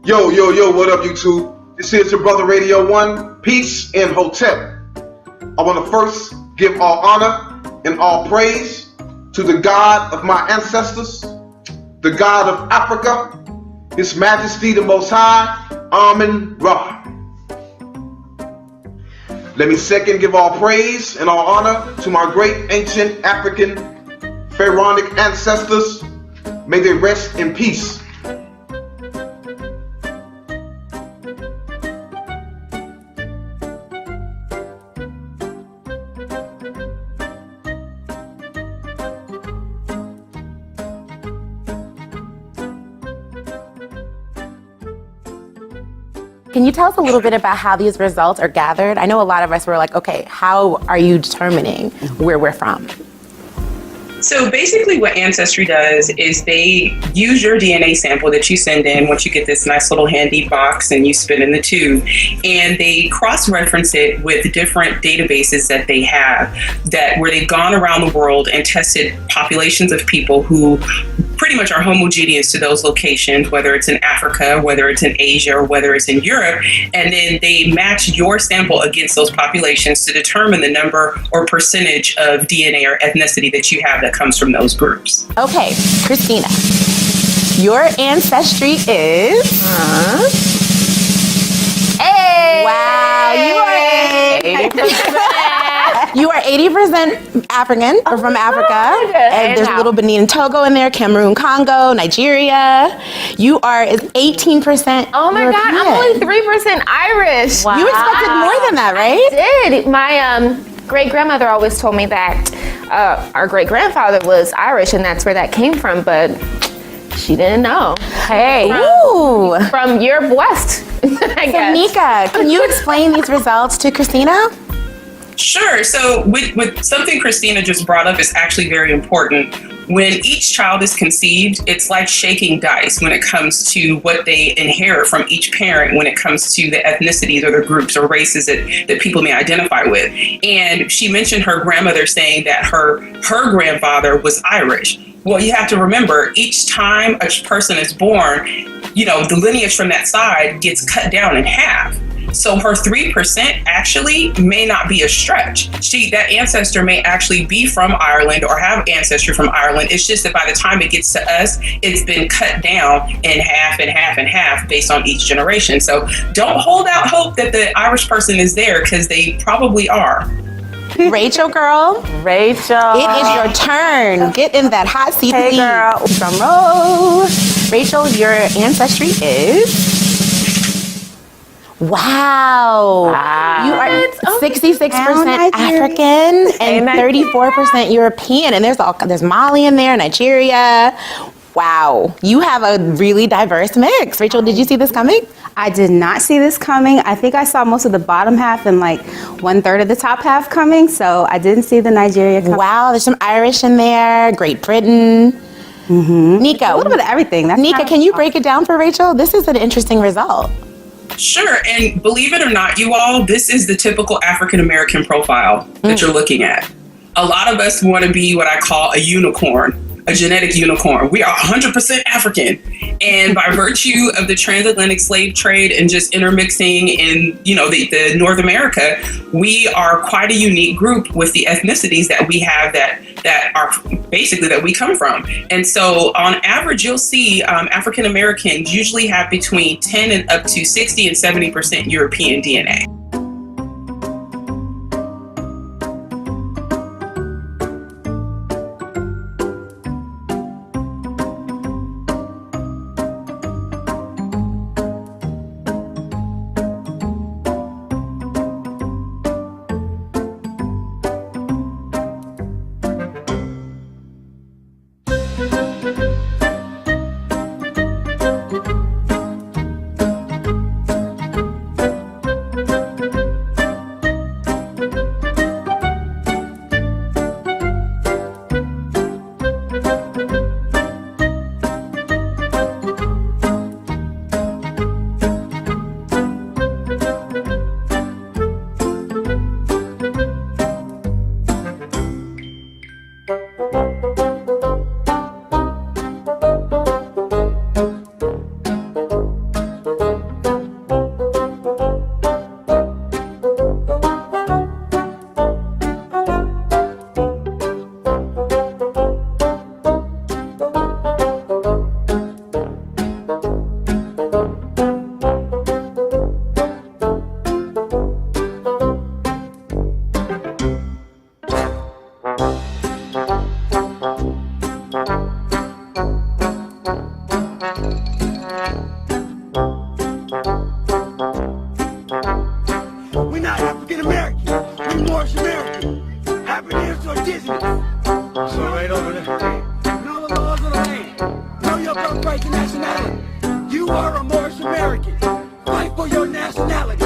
Yo, what up, YouTube? This is your brother Radio 1, Peace and Hotep. I want to first give all honor and all praise to the God of my ancestors, the God of Africa, His Majesty the Most High, Amen-Ra. Let me second give all praise and all honor to my great ancient African pharaonic ancestors. May they rest in peace. Can you tell us a little bit about how these results are gathered? I know a lot of us were like, okay, how are you determining where we're from? So basically what Ancestry does is they use your DNA sample that you send in once you get this nice little handy box and you spit in the tube, and they cross-reference it with different databases that they have where they've gone around the world and tested populations of people who pretty much are homogeneous to those locations, whether it's in Africa, whether it's in Asia, or whether it's in Europe, and then they match your sample against those populations to determine the number or percentage of DNA or ethnicity that you have that comes from those groups. Okay, Christina, your ancestry is... Hey! Wow, you are 80% African, or from Africa. And there's a little Benin and Togo in there, Cameroon, Congo, Nigeria. You are 18% Oh my European. God, I'm only 3% Irish. Wow. You expected more than that, right? I did. My great-grandmother always told me that our great-grandfather was Irish, and that's where that came from, but she didn't know. Hey, from Europe West, I guess. Nika, can you explain these results to Christina? Sure. So with something Christina just brought up is actually very important. When each child is conceived, it's like shaking dice when it comes to what they inherit from each parent when it comes to the ethnicities or the groups or races that people may identify with. And she mentioned her grandmother saying that her grandfather was Irish. Well, you have to remember, each time a person is born, the lineage from that side gets cut down in half. So her 3% actually may not be a stretch. That ancestor may actually be from Ireland or have ancestry from Ireland. It's just that by the time it gets to us, it's been cut down in half and half and half based on each generation. So don't hold out hope that the Irish person is there, because they probably are. Rachel, girl. Rachel. It is your turn. Get in that hot seat. Hey, girl. Drum roll. Rachel, your ancestry is... Wow. You are 66% African and 34% European. And there's Mali in there, Nigeria. Wow. You have a really diverse mix. Rachel, did you see this coming? I did not see this coming. I think I saw most of the bottom half and like 1/3 of the top half coming. So I didn't see the Nigeria coming. Wow, there's some Irish in there, Great Britain. Nika. A little bit of everything. Nika, can you break it down for Rachel? This is an interesting result. Sure. And believe it or not, you all, this is the typical African-American profile that you're looking at. A lot of us want to be what I call a unicorn, a genetic unicorn. We are 100% African. And by virtue of the transatlantic slave trade and just intermixing in, the North America, we are quite a unique group with the ethnicities that we have that are basically that we come from. And so on average, you'll see African Americans usually have between 10 and up to 60 and 70% European DNA. your Bryc nationality. You are a Moorish American. Fight for your nationality.